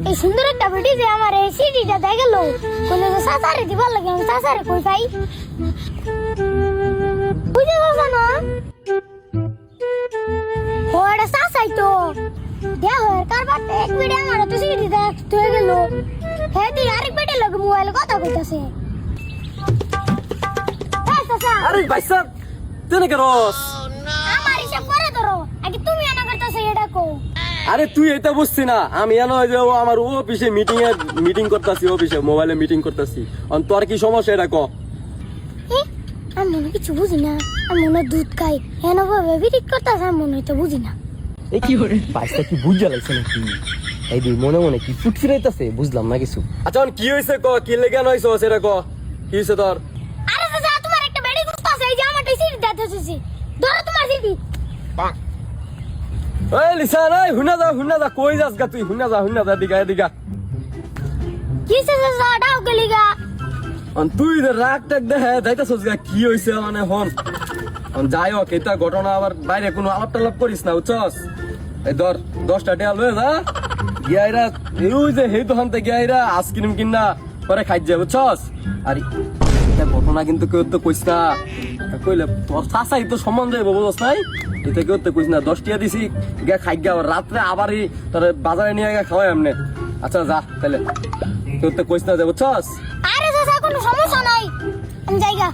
এই সুন্দর একটা ভিডিও যে আমার এই সিডিটা দেয় গেল কোন যে সাসারে দিবার লাগে আমি সাসারে কই পাই বুঝে গেছ না ওটা সাসাই তো দেখ কারবার এক ভিডিও আমার তো সিডি দেখ হয়ে গেল হ্যাঁ দি আরেক ভিডিও লাগে মোবাইলে কথা কইতাছে এই সাসা আরে ভাই সাহেব তেনে করস আমার হিসাব করে ধরো আগে তুমি এনা করতেছো এটা কো আরে তুই এটা বুঝছিস না আমি এনো যে ও আমার অফিসে মিটিং করতেছি অফিসে মোবাইলে মিটিং করতেছি অন তোর কি সমস্যা এটা ক আমি মনে কিছু বুঝি না আমি মনে দুধ খাই এনে ভাবে বিরিক করতেছে আমি মনে তো বুঝি না এই কি করে বাইসটা কি বুঝা লাগছে নাকি এই দি মনে মনে কি ফুটফিরাইতাছে বুঝলাম না কিছু। আচ্ছা অন কি হইছে ক কি লেগে নইছো সেটা ক কি হইছে তোর আরে দাদা তোমার একটা বেড়ি গুস্তাছে এই যে আমারটা সিট দিতেছি ধরো তোমার সিটি এই লিসান এই হুনা যা কই যাস গা তুই হুনা যা দিগা কিসে দাদা ডাও গলিগা অন তুই রাগ টাক দেখে যাইতাছস গা কি হইছে মানে হন অন যাই হোক এটা ঘটনা আবার বাইরে কোনো আলাপ টালাপ করিস না বুঝছস এই ধর 10টা টাকা লয়ে যা গিয়াইরা এই যে হেই দোকান থেকে গিয়াইরা আইসক্রিম কিনা পরে খাই যা বুঝছস আর এটা ঘটনা কিন্তু কেউ তো কইস না কইলে তোর চাচাই তো সম্মান যাইব বুঝছস নাই এটা কেউ তো কইস না 10 টাকা দিছি গিয়া খাই গা রাত্রে আবারই তোর বাজারে নিয়ে গিয়া খাওয়াই এমনে আচ্ছা যা তাহলে কেউ তো কইস না যে বুঝছস আরে দাদা কোনো সমস্যা নাই আমি যাইগা